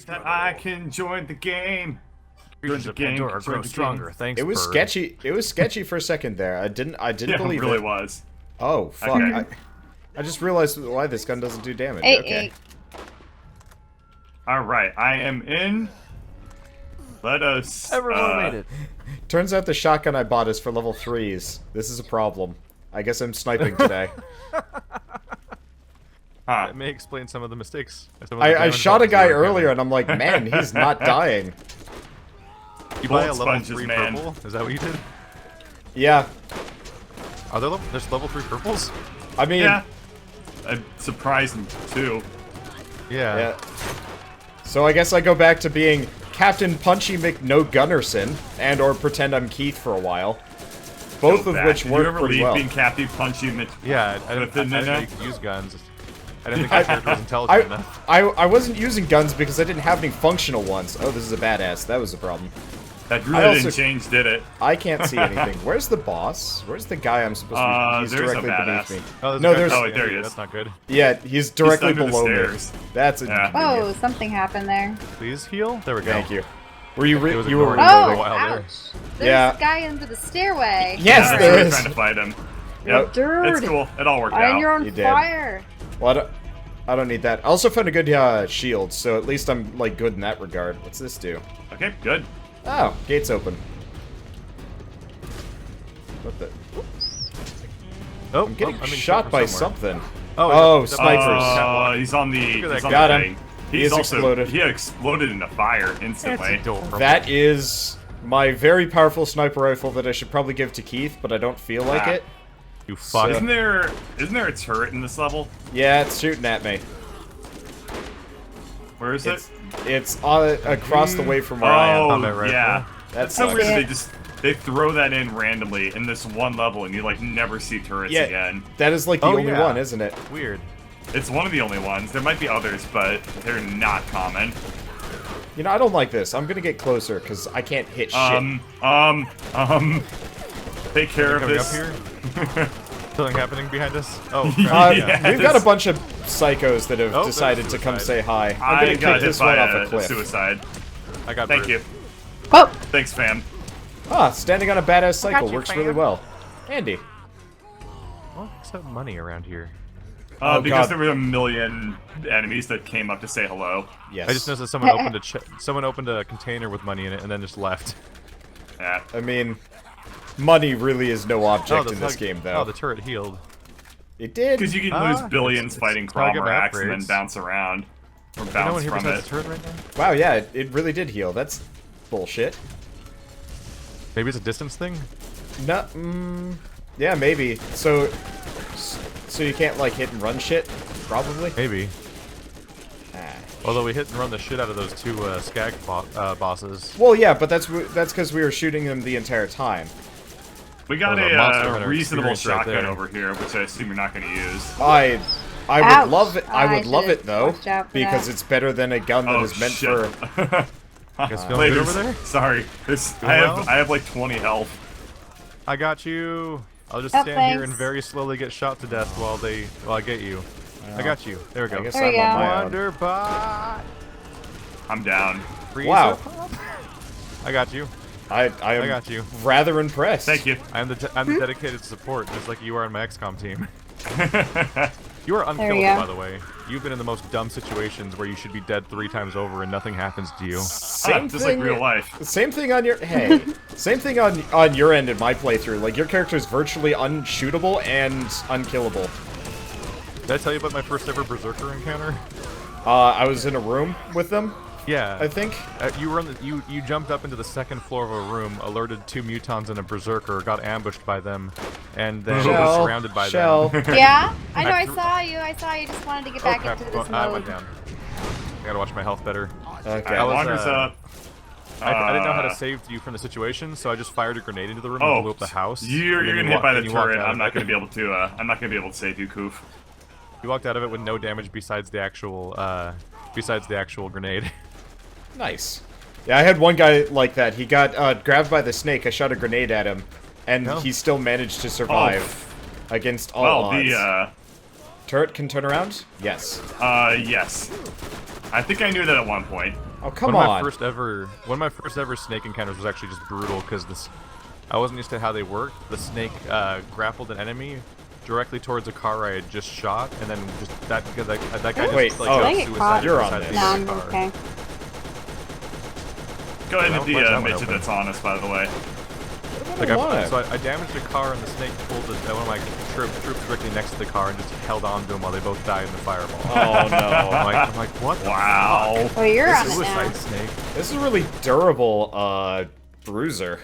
that I can join the game. Creatures of Pandora grow stronger. Thanks, It was bird. sketchy. It was sketchy for a second there. I didn't Yeah, believe it really it. was. Oh fuck! Okay. I just realized why this gun doesn't do damage. Hey, Okay. All right, I am in. Let us. Everyone made it. Turns out the shotgun I bought is for level 3s. This is a problem. I guess I'm sniping today. Huh. That may explain some of the mistakes. Some of the I damage shot a levels guy you were earlier having. and I'm like, man, he's not dying. You buy a Bullet level sponges, 3 man. purple? Is that what you did? Yeah. Are there there's level 3 purples? I mean, Yeah. I'm surprised too. Yeah. yeah. So I guess I go back to being Captain Punchy McNo-Gunnerson and or pretend I'm Keith for a while. Both Go of back. which Did work you ever pretty leave well. being Captain Punchy Yeah, I didn't Within know the you could use guns. I didn't think my character was intelligent enough. I wasn't using guns because I didn't have any functional ones. Oh, this is a badass. That was a problem. That I really also- didn't change, did it? I can't see anything. Where's the boss? Where's the guy I'm supposed to be? He's there's a directly badass. beneath me. Oh, No, a guy there's- behind Oh, there he you. is. That's not good. Yeah, he's directly under the below me. stairs. That's a Yeah. Oh, something happened there. Please heal. There we go. Thank you. Were you It was you were ignoring Oh, for a while there. ouch. There's Yeah. a guy under the stairway. Yes, Yeah, there we were is. trying to fight him. Yep. Yep. Dude. It's cool. It all worked And you're out. on You did. fire. Well, I don't need that. I also found a good shield, so at least I'm like good in that regard. What's this do? Okay, good. Oh, gates open. What the? Oh, I'm getting I mean, shot by somewhere. something. Oh, Oh, snipers. He's on the. Look at that He's on guy. Got the him. thing. He He's is also exploded. he exploded into fire instantly. It's adorable. That is my very powerful sniper rifle that I should probably give to Keith, but I don't feel like Ah. it. You fuck. Isn't there a turret in this level? Yeah, it's shooting at me. Where is It's it? across the way from where I am. Combat rifle. yeah. That's so sucks. weird. They throw that in randomly in this one level, and you like never see turrets Yeah, again. that is like the Oh, only yeah. one, isn't it? Weird. It's one of the only ones. There might be others, but they're not common. You know, I don't like this. I'm gonna get closer because I can't hit shit. Take care of Coming up this. here. Something happening behind us. Oh, Uh, crap. Yeah. We've got a bunch of psychos that have Oh, decided there's to come suicide. say hi. I'm I gonna got kick hit this by one off a a cliff. suicide. I got Thank bird. you. Oh, Thanks, fam. Ah, standing on a badass cycle you, works fam. really well. Andy. Well, let's have money around here. Oh, Because God. there were a million enemies that came up to say hello. Yes. I just noticed that someone opened a container with money in it and then just left. Yeah. I mean, money really is no object the in this tug- game, though. Oh, the turret healed. It did. Because you can Ah, lose billions it's fighting target Cromerax and then upgrades. bounce around. Or No bounce one here from besides it. the turret right now? Wow, yeah, it really did heal. That's bullshit. Maybe it's a distance thing? No, yeah, maybe. So you can't like hit and run shit, probably. Maybe. Ah. Although we hit and run the shit out of those two skag bosses. Well, yeah, but that's because we were shooting them the entire time. We got Oh, the Monster a Hunter reasonable experience right shotgun there. over here, which I assume you're not going to use. I Ouch. would love it. I I would love it should've though, watched out for because that. it's better than a gun that Oh, is meant shit. for. Guys feeling Wait, good over there's- there? Sorry. well? I have like 20 health. I got you. I'll just Oh, stand here and thanks. very slowly get shot to death while I get you. I got you. There we go. I guess There I'm you on go. my own. Wanderbot. I'm down. Freeze Wow. up. I got you. I am got you. rather impressed. Thank you. I'm the dedicated support, just like you are on my XCOM team. You are There you unkillable, go. by the way. You've been in the most dumb situations where you should be dead 3 times over and nothing happens to you. Same Just thing. like real life. Same thing on your same thing on your end in my playthrough. Like your character is virtually unshootable and unkillable. Did I tell you about my first ever Berserker encounter? I was in a room with them, Yeah. I think. You were you jumped up into the second floor of a room, alerted 2 mutons and a berserker, got ambushed by them, and then were surrounded by Shell. them. yeah? I know, I threw- saw you. I saw you. Just wanted to get Oh back crap! into Well, this I went mode. down. I gotta watch my health better. Okay. I was, Wanders up. I didn't know how to save you from the situation, so I just fired a grenade into the room and Oh, blew up the house. You're and then getting you hit by the and you walked turret. out I'm of not it. going to be able to. I'm not going to be able to save you, Koof. You walked out of it with no damage besides the actual grenade. Nice. Yeah, I had one guy like that. He got grabbed by the snake. I shot a grenade at him, and No. he still managed to survive against all Well, odds. Turret can turn around? Yes. yes. I think I knew that at one point. Oh, come one on. One of my first ever snake encounters was actually just brutal because I wasn't used to how they worked. The snake grappled an enemy directly towards a car I had just shot, and then just that guy Wait, just like oh, got Did I get suicide. caught? You're on decided to this. get No, in the I'm car. okay. Go ahead and Well, the why's that one midget open? that's on us, by the way. Like Why? so I damaged a car, and the snake pulled one of my troops directly next to the car and just held on to him while they both died in the fireball. Oh, no. I'm like, what? the Wow. Oh, you're on fuck? it now. Suicide snake. This is a really durable, bruiser.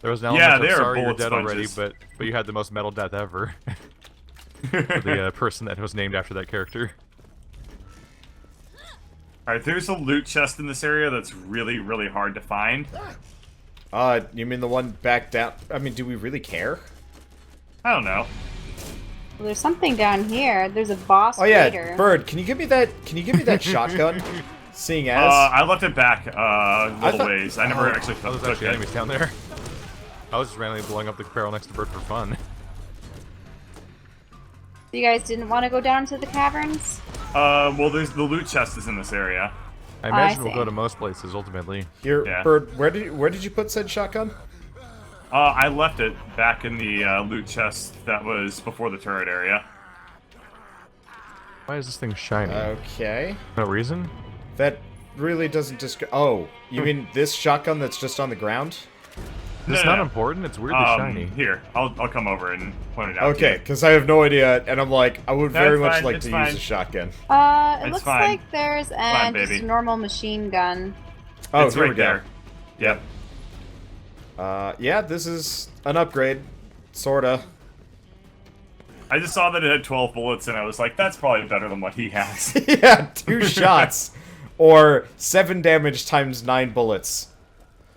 There was an Yeah, element they of are sorry you're bullet dead already, sponges. but you had the most metal death ever. For the person that was named after that character. Alright, there's a loot chest in this area that's really, really hard to find. You mean the one back down? I mean, do we really care? I don't know. Well, there's something down here. There's a boss Oh yeah, raider. Bird, can you give me that shotgun? Seeing as I left it back a little thought- ways. I never actually Oh, there's took actually it. enemies down there. I was just randomly blowing up the barrel next to Bird for fun. You guys didn't want to go down to the caverns? Well, there's the loot chest is in this area. I imagine we'll see. go to most places ultimately. here, Yeah. Bird, where did you put said shotgun? I left it back in the loot chest that was before the turret area. Why is this thing shiny? Okay, No reason? that really doesn't just. Oh, you mean this shotgun that's just on the ground? It's No, not no. important. It's weirdly shiny. Here, I'll come over and point it out. Okay, To you. because I have no idea, and I'm like, I would No, very it's much fine, like it's to fine. use a shotgun. It It's looks fine. like there's Fine, just baby. a normal machine gun. Oh, it's here right we go. there. Yep. Yeah, this is an upgrade, sorta. I just saw that it had 12 bullets, and I was like, that's probably better than what he has. Yeah, 2 shots, or 7 damage times 9 bullets.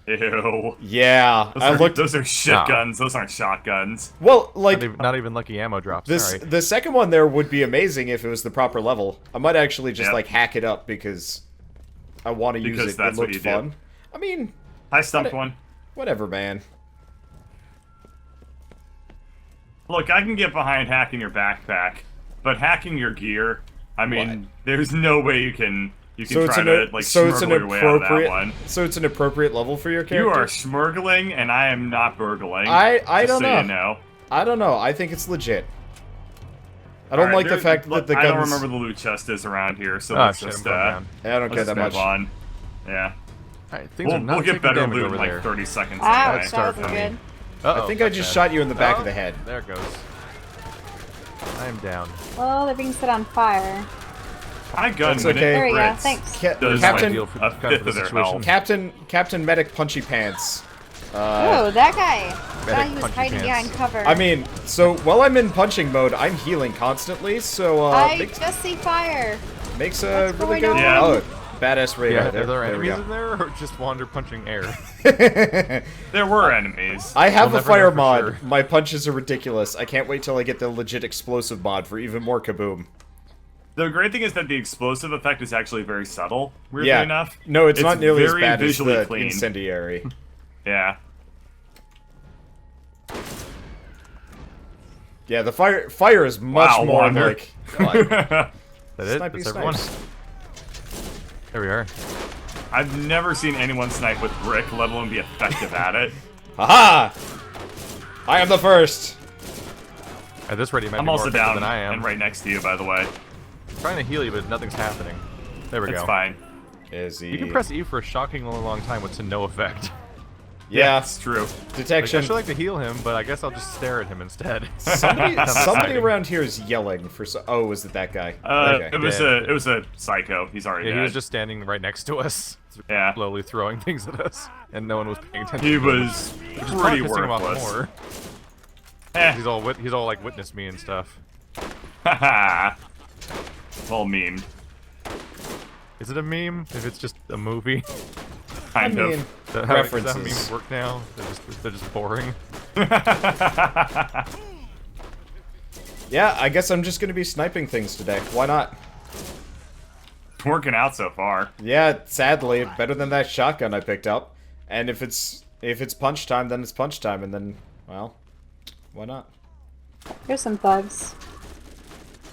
Ew. Yeah, Those I are, looked. those are shotguns. Those aren't shotguns. Well, like Not even lucky ammo drops. this, Alright. the second one there would be amazing if it was the proper level. I might actually just Yep. like hack it up because I want to use Because it. that's It what looked you do. fun. I mean, I stumped one. whatever, man. Look, I can get behind hacking your backpack, but hacking your gear, I mean, What? there's no way you can So it's try an to like so it's an smuggle your way out of that appropriate one. so it's an appropriate level for your You character. are smuggling, and I am not burgling. I just don't so know. You know. I don't know. I think it's legit. I don't Alright, like the there- fact look, that the I don't guns. remember the loot chest is around here, so Oh let's shit, I'm just going down. I don't let's care just that much. move on. Yeah. Alright, things are We'll not get taking better damage loot over in like there. 30 seconds. Ouch, anyway. start that wasn't for me. good. Uh-oh, I think I that's just bad. shot you in the back Oh, of the head. There it goes. I am down. Well, they're being set on fire. My gun, That's when okay. it There we go, crits, thanks. does Captain, Ideal like for- a kind of fifth the of their situation. health. Captain Medic Punchy Pants. Oh, that guy! Thought Medic he was punchy hiding pants. behind cover. I mean, so while I'm in punching mode, I'm healing constantly, so I makes, just see fire. makes a What's really going good. on? Oh, badass radar Yeah, there. are there There we enemies go. in there or just wander punching air? There were enemies. I have We'll a never fire know for mod. sure. My punches are ridiculous. I can't wait till I get the legit explosive mod for even more kaboom. The great thing is that the explosive effect is actually very subtle, weirdly Yeah. enough. No, it's not nearly as very bad as visually the clean. incendiary. Yeah. Yeah, the fire is much Wow, more Wander. like. What? That it? Snipey That's everyone? snipes. There we are. I've never seen anyone snipe with brick, let alone be effective at it. Haha! I am the first. At this rate, he might I'm be more also effective down than I am. and right next to you, by the way. I'm trying to heal you, but nothing's happening. There we It's go. fine. Is he? You can press E for a shockingly long time with to no effect. Yeah, It's true. Like, I detection. should like to heal him, but I guess I'll just stare at him instead. Somebody Sounds somebody exciting. around here is yelling for. Oh, was it that guy? Okay. It was Dead. a psycho. He's already Yeah, dead. he was just standing right next to us, Yeah. slowly throwing things at us, and no one was paying attention. He to him. was Which is probably pretty pissing him off worthless. more. Eh. He's all like witnessed me and stuff. Haha. Well memed. Is it a meme? If it's just a movie? Kind I of. mean, Is that how references. memes work now? They're just boring. Yeah, I guess I'm just gonna be sniping things today. Why not? Working out so far. Yeah, sadly, better than that shotgun I picked up. And if it's punch time, then it's punch time, and then, well, why not? Here's some thugs.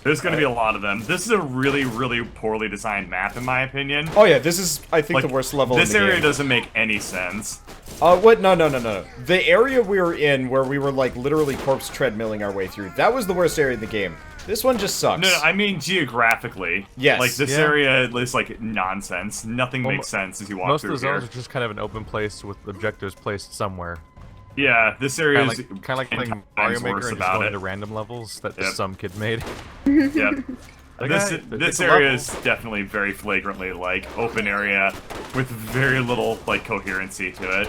There's going to be a lot of them. This is a really, really poorly designed map, in my opinion. Oh yeah, this is, I think, Like, the worst level in This the area game. doesn't make any sense. What? No. The area we were in, where we were, like, literally corpse treadmilling our way through, that was the worst area in the game. This one just sucks. No, I mean geographically. Yes. Like, this Yeah. area is, like, nonsense. Nothing makes sense as you walk Most through of the here. zones are just kind of an open place with objectives placed somewhere. Yeah, this area Kind is of like playing 10 Mario times Maker worse and just about going it. into random levels that Yep. some kid made. Yep. Like, This it's a area level. is definitely very flagrantly, like, open area with very little, like, coherency to it.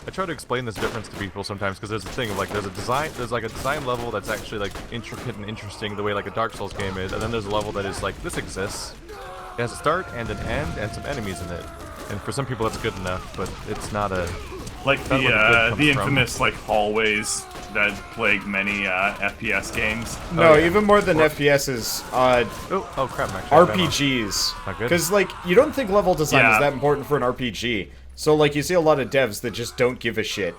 I try to explain this difference to people sometimes because there's a thing of like there's like a design level that's actually like intricate and interesting the way like a Dark Souls game is, and then there's a level that is like this exists. It has a start and an end and some enemies in it. And for some people that's good enough, but it's not a Like That's where the good the comes from. infamous, like, hallways that plague many FPS games. No, yeah. even more than FPSs, oh crap, Max. I have ammo. RPGs. Not good. Because, like, you don't think level design Yeah. is that important for an RPG. So, like, you see a lot of devs that just don't give a shit.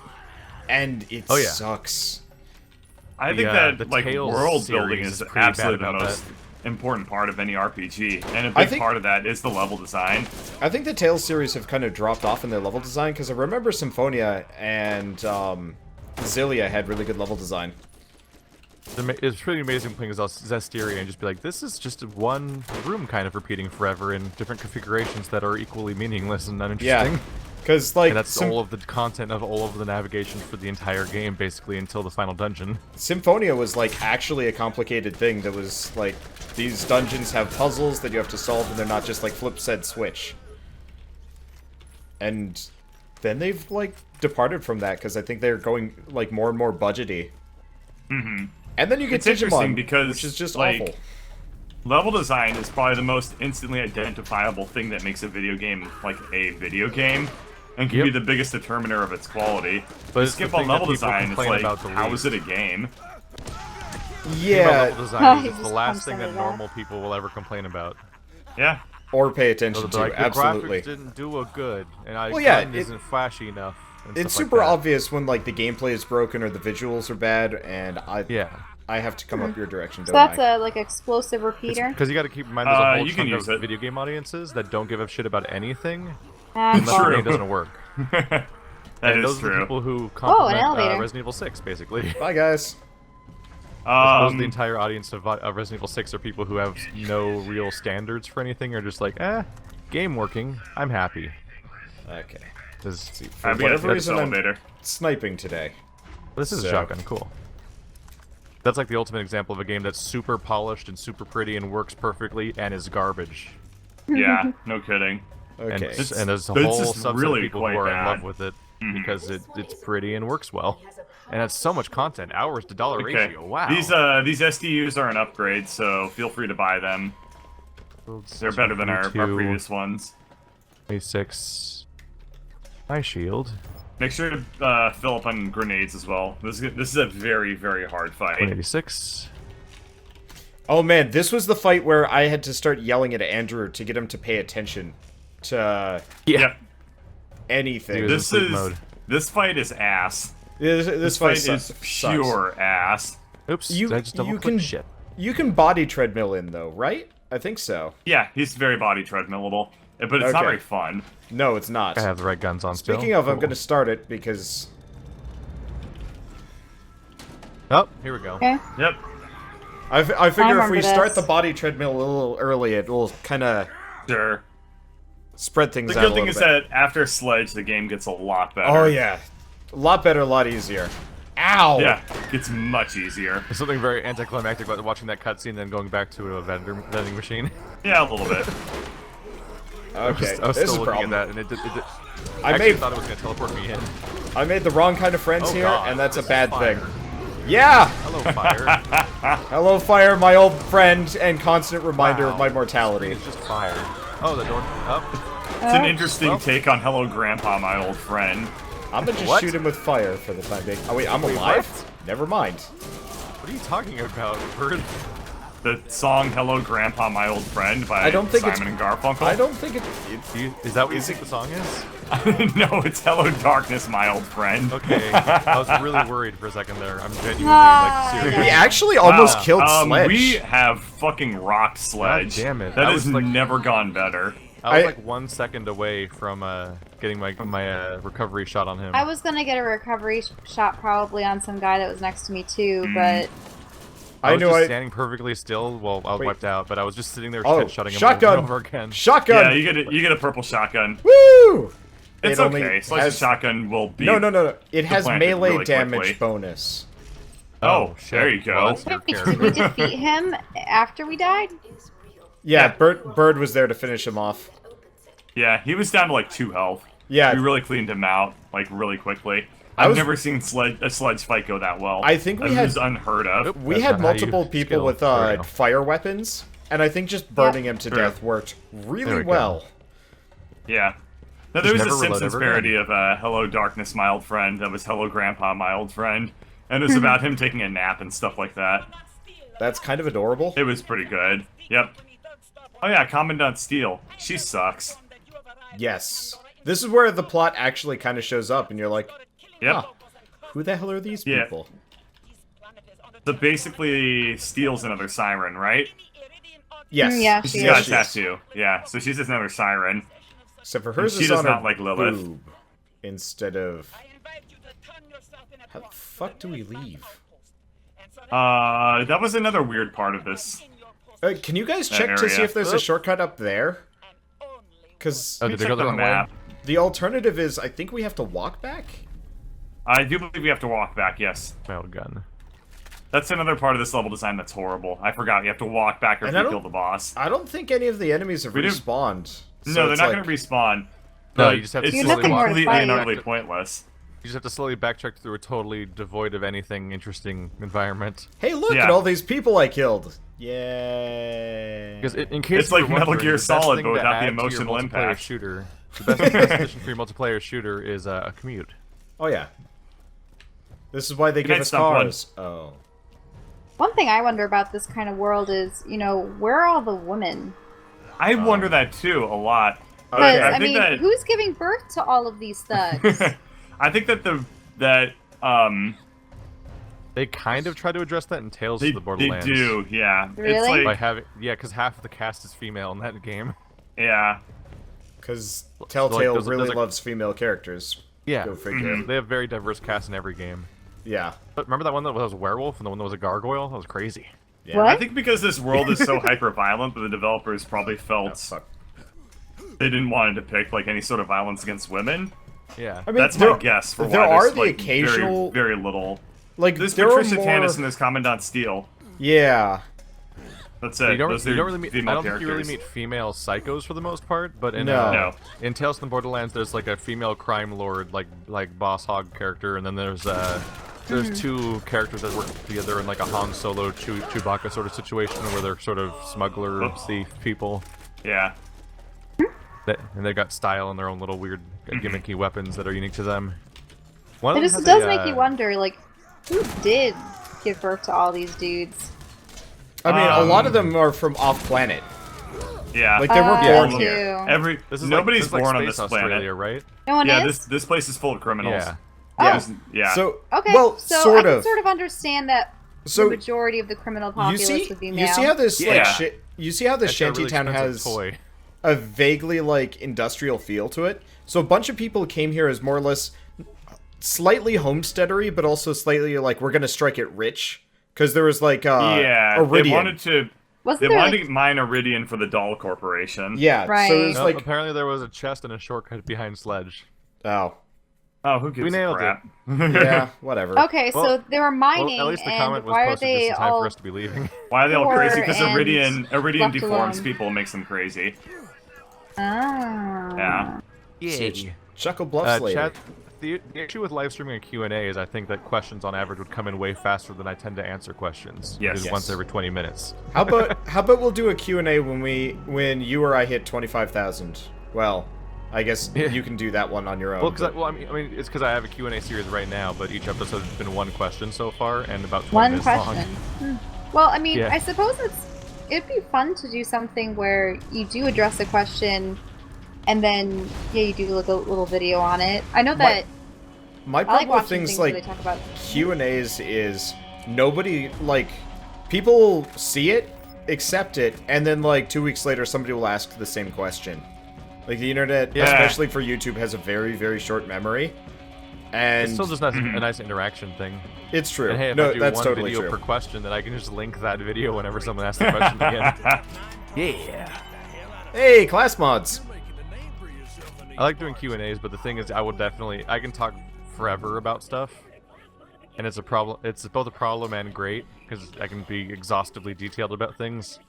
And it Oh, yeah. sucks. I think The that, like, Tales world series building is is pretty bad absolutely the about most important part of any RPG, and a I big think- part of that is the level design. I think the Tales series have kind of dropped off in their level design, because I remember Symphonia and Zillia had really good level design. It's pretty amazing playing as Zestiria and just be like, this is just one room kind of repeating forever in different configurations that are equally meaningless and uninteresting. Yeah. Because, like, And that's all of the content of all of the navigation for the entire game, basically, until the final dungeon. Symphonia was, like, actually a complicated thing that was, like, these dungeons have puzzles that you have to solve, and they're not just, like, flip, said, switch. And then they've, like, departed from that, because I think they're going, like, more and more budgety. Mm-hmm. And then you get It's interesting Digimon, because, which is just like, awful. Level design is probably the most instantly identifiable thing that makes a video game, like, a video game, and can Yep. be the biggest determiner of its quality. But You it's the skip on thing that level people design, it's complain like, about the how least. is it a game? About Yeah, level design is He it's the just last punched thing under that that. normal people will ever complain about. Yeah. or pay So attention they'll be to, like, absolutely. The graphics didn't do a good, and I Well, yeah, gun isn't flashy enough. And It's stuff like super that. obvious when, like, the gameplay is broken or the visuals are bad, and Yeah. I have to come up your direction, So don't that's I? a like explosive repeater. Because you got to keep in mind there's a whole you can chunk use of it. video game audiences that don't give a shit about anything Ah, unless the well, game doesn't work. That And is those are the true. people who an compliment elevator. Resident Evil 6, basically. Bye, guys. I suppose the entire audience of Resident Evil 6 are people who have no real standards for anything, or just like, game working, I'm happy. Okay. 'Cause For we gotta whatever take this reason, I'm elevator. sniping today. this is a So- shotgun, cool. That's like the ultimate example of a game that's super polished and super pretty and works perfectly and is garbage. Yeah, no kidding. Okay. And, It's- and there's a it's whole just subset really of people quite who are in bad. love with it because it's pretty and works well. And it's so much content, hours to dollar Okay. ratio. Wow. These SDUs are an upgrade, so feel free to buy them. They're better than our previous ones. 26. My shield. Make sure to fill up on grenades as well. This is a very, very hard fight. 186. Oh man, this was the fight where I had to start yelling at Andrew to get him to pay attention to Yep. anything. He was in This sleep is mode. this fight is ass. This Fight fight is sucks. pure ass. Oops. You- did I just double you click? can- Shit. You can body treadmill in though, right? I think so. Yeah, he's very body treadmillable, but it's not Okay. very fun. No, it's not. I have the right guns on still. Speaking of, I'm Cool. gonna start it because Oh, here we go. okay. Yep. I figure if remember we start this. the body treadmill a little early, it will kind of Sure. spread things The out a good thing little is bit. that after Sledge, the game gets a lot better. Oh yeah, a lot better, a lot easier. Ow! Yeah, gets much easier. There's something very anticlimactic about watching that cutscene and then going back to a vending machine. Yeah, a little bit. Okay, I was this is still a looking problem. at that, and it I actually made thought it was going to teleport me in. I made the wrong kind of friends Oh, here, God, and that's a this is bad fire. thing. Yeah. Hello, fire. Hello, fire, my old friend and constant reminder Wow. of my mortality. It's just fire. Oh, the door up. It's an interesting take on Hello Grandpa, my old friend. I'm gonna just What? shoot him with fire for the time being. Oh wait, I'm Wait, alive? what? Never mind. What are you talking about, bird? the song "Hello Grandpa, My Old Friend" by I don't think Simon and Garfunkel. I don't think Is that what you think the song is? No, it's "Hello Darkness, My Old Friend." Okay, I was really worried for a second there. I'm genuinely serious. We actually almost Wow. killed Sledge. We have fucking rocked Sledge. God damn it. That I has was like- never gone better. I was I- like 1 second away from getting my recovery shot on him. I was gonna get a recovery shot probably on some guy that was next to me too, but I was knew just standing perfectly still while I was Wait. wiped out, but I was just sitting there Oh, shooting him shotgun. over and over again. Shotgun. Yeah, you get a purple shotgun. Woo! It's It only okay. Sledge's has- shotgun will be. No. It has plant melee really damage quickly. bonus. Oh, shit. there you go. Well, that's your did we character. defeat him after we died? Yeah, Yeah. Bird was there to finish him off. Yeah, he was down to like 2 health. Yeah. We really cleaned him out like really quickly. I I've was- never seen a Sledge fight go that well. I think we That had- was unheard of. We That's had not how you multiple people skill. with There we go. fire weapons, and I think just burning him to True. death worked There really we go. well. Yeah. Now, there was a never reload Simpsons ever parody of "Hello Darkness, My Old Friend" that was "Hello Grandpa, My Old Friend," and it was about him taking a nap and stuff like that. That's kind of adorable. It was pretty good. Yep. Oh yeah, Commandant Steele. She sucks. Yes. This is where the plot actually kind of shows up, and you're like, Yep. huh, who the hell are these Yeah. people? So basically, Steele's another siren, right? Yes. Yeah, She's she got a is. tattoo. Yeah, so she's just another siren. Except for hers She is does on not her like Lilith. boob instead of... How the fuck do we leave? That was another weird part of this. Can you guys That check to see area. if there's a shortcut up there? Because Oh, did they go the Check wrong the way? map. the alternative is, I think we have to walk back? I do believe we have to walk back, yes. My old gun. That's another part of this level design that's horrible. I forgot, you have to walk back And after I you don't- kill the boss. I don't think any of the enemies have We didn't- respawned. So No, they're it's not like- going to respawn. No, But you just have to it's You just have more to completely fight. and utterly pointless. You just have to slowly backtrack through a totally devoid of anything interesting environment. Hey, look Yeah. at all these people I killed. Yay. Because in case It's you were like Metal wondering, Gear the best Solid, thing but to without the add to your emotional multiplayer impact. Shooter, the best addition for your multiplayer shooter is a commute. Oh, yeah. This is why they Good give night, us Stump One. cars. Oh. One thing I wonder about this kind of world is, where are all the women? I wonder that too a lot. But Because, I I think mean, that who's giving birth to all of these thugs? I think that They kind of try to address that in Tales they, of the they Borderlands. do, yeah. It's Really? By like, having, because half of the cast is female in that game. yeah. Because like, Telltale there's really a- loves female characters. Yeah, Go figure. they have very diverse casts in every game. Yeah. But remember that one that was a werewolf and the one that was a gargoyle? That was crazy. Yeah. What? I think because this world is so hyper-violent that the developers probably Oh, felt fuck. they didn't want to depict like any sort of violence against women. Yeah. I mean, That's my guess for there why are there's, the like, occasional... very little. Like, There's there Patricia are more... Tannis and there's Commandant Steele. Yeah. That's it. You don't, Those you are don't really meet. I female don't think you really characters. meet female psychos for the most part, but in No. No. in Tales from the Borderlands, there's like a female crime lord, like Boss Hog character, and then there's two characters that work together in like a Han Solo Chewbacca sort of situation where they're sort of smuggler Oops. thief people. Yeah. And they've got style and their own little weird gimmicky weapons that are unique to them. One of It them just has does a, make you wonder, like, who did give birth to all these dudes? I mean, a lot of them are from off-planet. Yeah. Like, they were Oh, born too. here. This is Nobody's this is born on Space this Australia, planet. right? No one Yeah, is? this place is full of criminals. Yeah. Yeah. Yeah. So, Okay, well, so sort I of. can sort of understand that So, the majority of the criminal you populace see, would be you male. see how this, Yeah. you see how this That's a really shantytown expensive has toy. a vaguely, like, industrial feel to it? So a bunch of people came here as more or less slightly homesteadery, but also slightly, like, we're gonna strike it rich. Because there was, like, yeah. They Iridium. wanted to. Wasn't They there, wanted like, to mine Iridium for the Doll Corporation. Yeah, so it was No, like... apparently there was a chest and a shortcut behind Sledge. Oh. Oh, who gives We nailed a crap? Yeah, whatever. okay, Well- so they were mining, Well, at least the and comment was why are posted just they in time all... for us to be leaving. Why are they all Poor crazy? Because and Iridium left deforms alone. people and makes them crazy. Ah. Yeah. Chuckle Bluffs lady. Chat, the issue with live streaming a Q&A is I think that questions on average would come in way faster than I tend to answer questions. Yes. Which is Yes. once every 20 minutes. How about we'll do a Q&A when you or I hit 25,000? Well, I guess Yeah. you can do that one on your own. Well, cause but- I mean, it's because I have a Q&A series right now, but each episode has been one question so far, and about 20 One minutes question. long. Well, I mean, Yeah. I suppose it's it'd be fun to do something where you do address a question, and then you do like a little video on it. I know that. My I problem like with watching things where like they talk about Q&As is nobody, like, people see it, accept it, and then, like, 2 weeks later somebody will ask the same question. Like, the internet, especially for YouTube, has a very, very short memory. And It's still just a nice interaction thing. it's true. And hey, if no, I do that's one totally video true. per question, then I can just link that video whenever someone asks the question again. Yeah. Hey, class mods! I like doing Q&As, but the thing is, I can talk forever about stuff, and it's a problem. It's both a problem and great because I can be exhaustively detailed about things.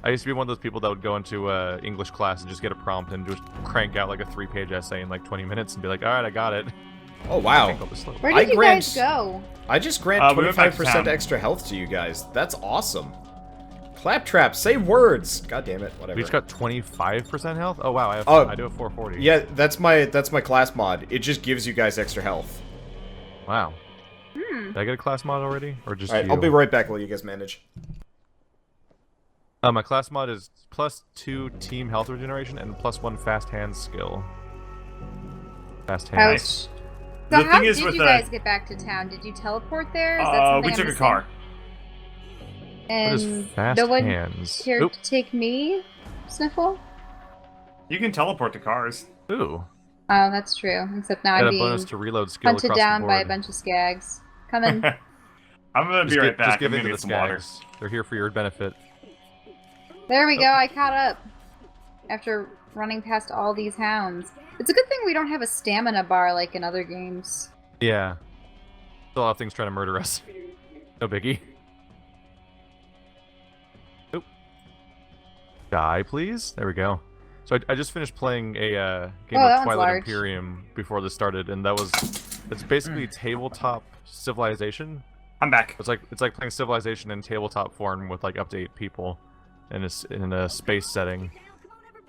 I used to be one of those people that would go into English class and just get a prompt and just crank out like a 3-page essay in like 20 minutes and be like, all right, I got it. Oh, wow. Where did you guys go? I just grant we went back to 25% town. extra health to you guys. That's awesome. Claptrap, say words! God damn it, whatever. We just got 25% health? Oh wow, I do have 440. Yeah, that's my class mod. It just gives you guys extra health. Wow. Did I get a class mod already? Or just Alright, you? I'll be right back while you guys manage. My class mod is +2 team health regeneration and +1 fast hands skill. Fast hands. Ouch. The So how thing is did with you the- guys get back to town? Did you teleport there? Is that something We I'm took a missing? car. What is And fast no one hands? cared Oop. to take me, Sniffle? You can teleport to cars. Ooh. Oh, that's true. Except now Got I'm a being bonus to reload skill hunted across down the by board. a bunch of skags. Coming. I'm gonna be right back. Just give I'm in gonna to get the some water. skags. They're here for your benefit. There we go, I caught up. After running past all these hounds. It's a good thing we don't have a stamina bar like in other games. Yeah. Still a lot of things trying to murder us. No biggie. Oop. Die, please. There we go. So I just finished playing a game Oh, that of one's Twilight large. Imperium before this started, and it's basically tabletop Civilization. I'm back. It's like playing Civilization in tabletop form with like up to 8 people in a space setting.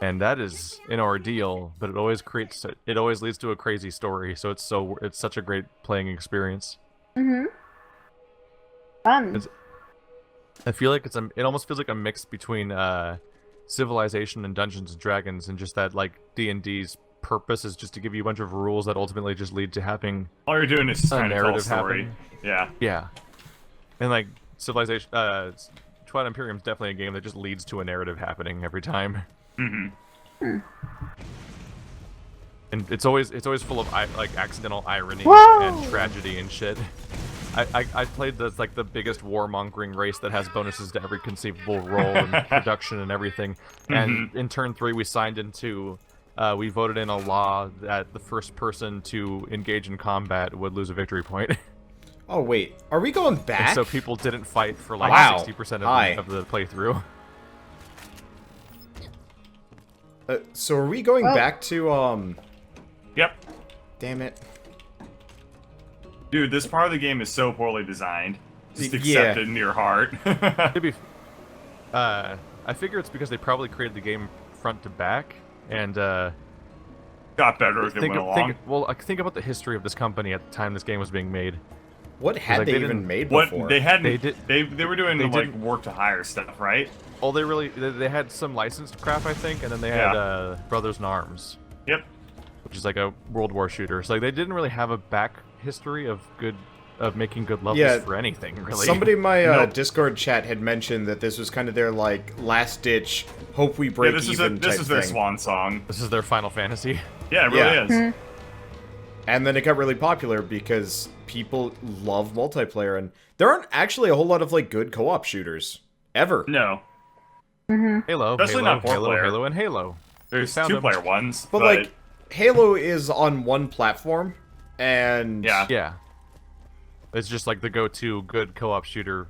And that is an ordeal, but it always leads to a crazy story. So it's such a great playing experience. Mm-hmm. Fun. I feel like it almost feels like a mix between Civilization and Dungeons and Dragons, and just that like D&D's purpose is just to give you a bunch of rules that ultimately just lead to having All you're doing is just a trying to tell a narrative story. happen. Yeah. Yeah. And like Civilization, Twilight Imperium is definitely a game that just leads to a narrative happening every time. Mm-hmm. And it's always full of like accidental irony Whoa! and tragedy and shit. I played the biggest warmongering race that has bonuses to every conceivable role and production and everything. And in turn 3 we signed into we voted in a law that the first person to engage in combat would lose a victory point. Oh, wait. Are we going back? And so people didn't fight for like Wow. 60% of the playthrough. So are we going Oh. back to, Yep. Damn it. Dude, this part of the game is so poorly designed. Just Yeah. accept it in your heart. To be, I figure it's because they probably created the game front to back, and Got better as it went along. think about the history of this company at the time this game was being made. What had like, they they even didn't- made What before? they hadn't. They did- They were doing they like didn't- work to hire stuff, right? Oh, they had some licensed crap, I think, and then they had Brothers in Arms, Yep. which is like a World War shooter. So like, they didn't really have a back history of making good levels Yeah, for anything, really. Somebody in my Nope. Discord chat had mentioned that this was kind of their, like, last-ditch, hope we Yeah, break this even is type their thing. swan song. This is their Final Fantasy. Yeah, it really Yeah. is. And then it got really popular because people love multiplayer, and there aren't actually a whole lot of, like, good co-op shooters. Ever. No, Halo, Especially Halo, not four-player. Halo, and Halo. there's found 'em. two-player ones, But, like, Halo is on one platform, and... yeah. Yeah. It's just like the go-to good co-op shooter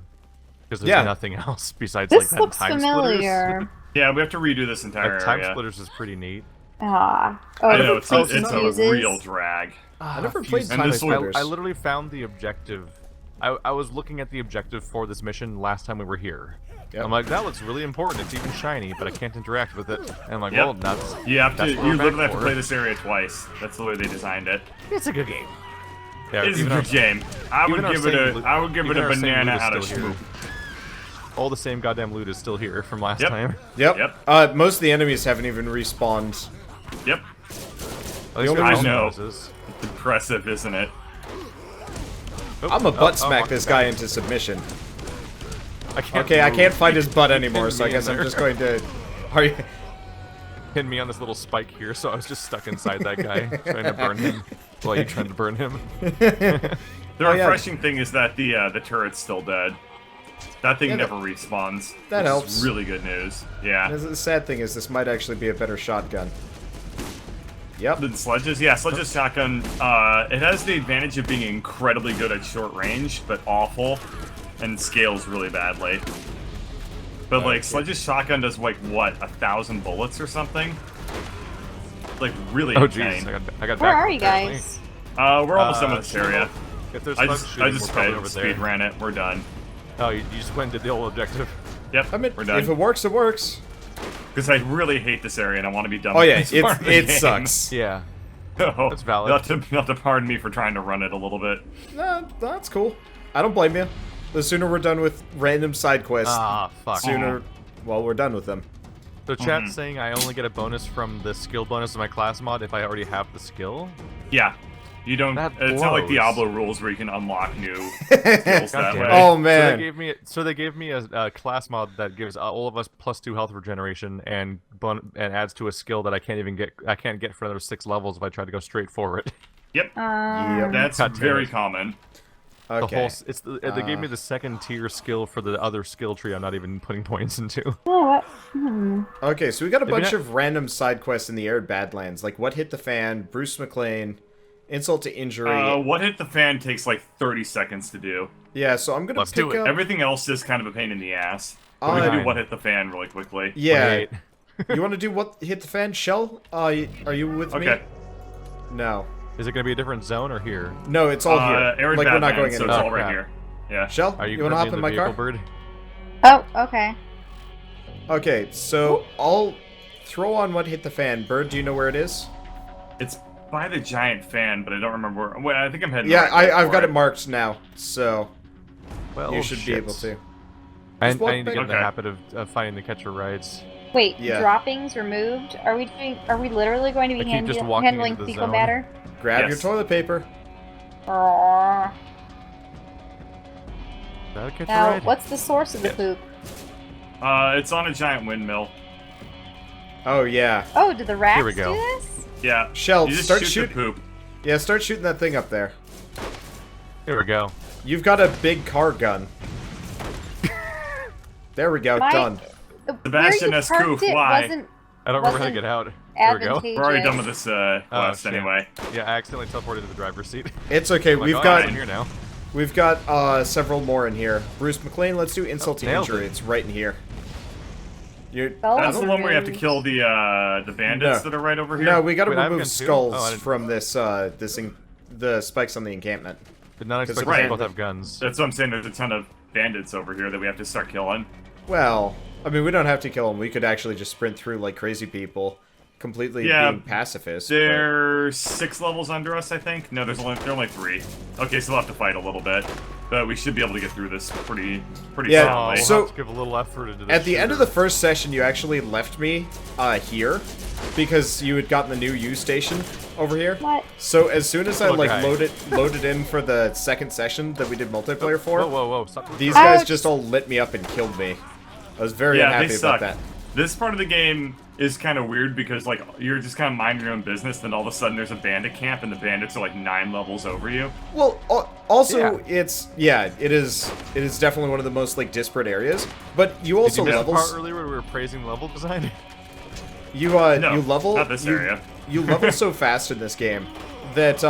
because there's Yeah. nothing else besides This like that looks Time familiar. Splitters. Yeah, we have to redo this entire Like, Time area. Splitters is pretty neat. Ah. Oh, I the know, it's place a fuses. real drag. I never played and Time this will- Splitters. I literally found the objective. I was looking at the objective for this mission last time we were here. Yep. I'm like, that looks really important. It's even shiny, but I can't interact with it. And I'm like, Yep. well, that's You have to. That's what You we're back literally have to for. play this area twice. That's the way they designed it. it's a good game. Yeah, It is a even our- good game. I would even our give it same a. loot- I would give it even a our same banana loot is out of still here. schmoop. all the same goddamn loot is still here from last Yep. time. Yep. Yep. Most of the enemies haven't even respawned. Yep. At least only we have reason- I know. bonuses. Impressive, isn't it? Oh, I'm a butt smack Mark this is guy back. into submission. I can't Okay, I move. can't find his butt He anymore, pinned so I me in guess I'm there. just going to... Are you... Pinned me on this little spike here, so I was just stuck inside that guy, trying to burn him. While you trying to burn him. The Oh, yeah. refreshing thing is that the turret's still dead. That thing Yeah, never respawns. that which helps. is really good news. Yeah. The sad thing is this might actually be a better shotgun. Yep. The Sledges? Yeah, Sledge's shotgun, it has the advantage of being incredibly good at short range, but awful, and scales really badly. But, like, Sledge's shotgun does, like, what, 1,000 bullets or something? Like, really Oh insane. jeez, I got Where back are you apparently. guys? We're almost done with this shoot 'em area. up. If there's I bugs, just, shoot 'em, we're probably over there. speed ran it. We're done. Oh, you just went and did the whole objective. Yep, I mean, we're done. if it works, it works. Because I really hate this area and I want to be done Oh with yeah, this part of the it game. sucks. Yeah. Oh, That's valid. You'll have to pardon me for trying to run it a little bit. No, that's cool. I don't blame you. The sooner we're done with random side quests, Ah, fuck. sooner... Well, we're done with them. So chat's saying I only get a bonus from the skill bonus of my class mod if I already have the skill. Yeah. You don't. That It's not like blows. Diablo rules where you can unlock new skills that damn way. it. Oh man. So they gave me a class mod that gives all of us +2 health regeneration and adds to a skill that I can't get for another 6 levels if I try to go straight for it. Yep. Yep. That's God damn very it. common. The Okay. whole they gave me the second tier skill for the other skill tree I'm not even putting points into. Oh, what? Okay, so we got a we bunch not- of random side quests in the arid Badlands, like What Hit the Fan, Bruce McLean, Insult to Injury. What hit the fan takes like 30 seconds to do. Yeah, so I'm gonna Let's do pick it. up... Everything else is kind of a pain in the ass. But we Uh, can do Fine. what hit the fan really quickly. Yeah. Wait. You want to do What Hit the Fan, Shell? Are you with me? Okay. No. Is it gonna be a different zone or here? No, it's all here. Arid Like, we're not going Badlands, so anywhere. it's all right crap. here. Yeah. Shell, Are you, wanna hop currently in my the car? vehicle bird? Oh, okay. Okay, so I'll throw on What Hit the Fan. Bird, do you know where it is? It's by the giant fan, but I don't remember where. Wait, I think I'm heading. Yeah, the right way I've for got it marked now, so Well, you should be shit. able to. I Just walk need to get in the back. habit of finding the catcher rides. Wait, Yeah. droppings removed? Are we literally going to I be keep just walking handling into the fecal zone. matter? Grab Yes. your toilet paper. Aww. Is that a catcher Now, ride? what's the source of the poop? It's on a giant windmill. Oh yeah. Oh, did the rats Here we go. do this? Yeah. Shell, you just start shoot shooting. the poop. Yeah, start shooting that thing up there. Here we go. You've got a big car gun. There we go, My- done. Sebastian Where you S. parked Goof, it why? wasn't I don't remember how to Wasn't get out. Here we go. advantageous. We're already done with this quest shit. anyway. Yeah, I accidentally teleported to the driver's seat. It's okay. I'm like, We've oh, got I'm in here now. we've got several more in here. Bruce McLean, let's do insult to nailed injury. it. It's right in here. You're, Spells That's the one where you have to removed. kill the bandits No. that are right over here. no, we got to Wait, I have remove guns too? skulls Oh, I didn't- from this the spikes on the encampment. Did not expect right. us to both have guns. That's what I'm saying. There's a ton of bandits over here that we have to start killing. Well, I mean, we don't have to kill them. We could actually just sprint through like crazy people, completely Yeah, being pacifist. but- They're 6 levels under us, I think. No, they're only 3. Okay, so we'll have to fight a little bit, but we should be able to get through this pretty Yeah, Oh, solidly. we'll so- have to give a little effort into this. At the end of shooter. the first session, you actually left me here because you had gotten the new U station over here. What? So as soon as I Look, like guy. loaded in for the second session that we did multiplayer for, Whoa, whoa, whoa! Stop. these I guys was- just all lit me up and killed me. I was very yeah, unhappy they about suck. that. This part of the game is kind of weird because like you're just kind of minding your own business, then all of a sudden there's a bandit camp and the bandits are like 9 levels over you. Well, also Yeah. it is definitely one of the most like disparate areas. But you Did also you miss the part levels earlier where we were praising level design? you No, you level not this you, area. you level so fast in this game that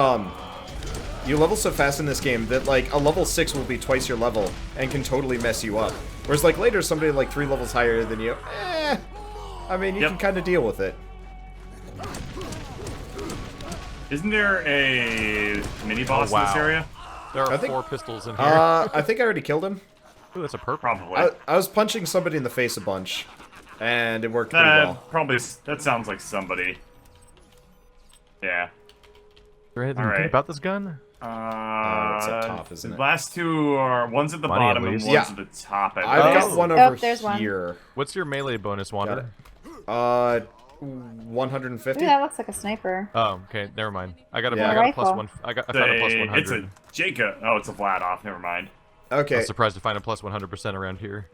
like a level 6 will be twice your level and can totally mess you up. Whereas like later somebody like 3 levels higher than you, I mean you Yep. can kind of deal with it. Isn't there a mini boss Oh, in this wow. area? There are I think- 4 pistols in here. I think I already killed him. Ooh, that's a purple. Probably. I was punching somebody in the face a bunch, and it worked pretty well. Probably. That sounds like somebody. Yeah. Is there anything Alright. good about this gun? It's up top, isn't the it? last two are one's at the Money, at bottom and least. one's Yeah. at the top. I I've believe. got one Oh, over there's one. here. What's your melee bonus, Wander? Got it. 150. Ooh, that looks like a sniper. Oh, okay, never mind. I got a, Yeah. I got a Rifle. plus one. I found a plus 100. It's a Jacob. Oh, it's a Vlad off. Never mind. I Okay. was surprised to find a plus 100% around here.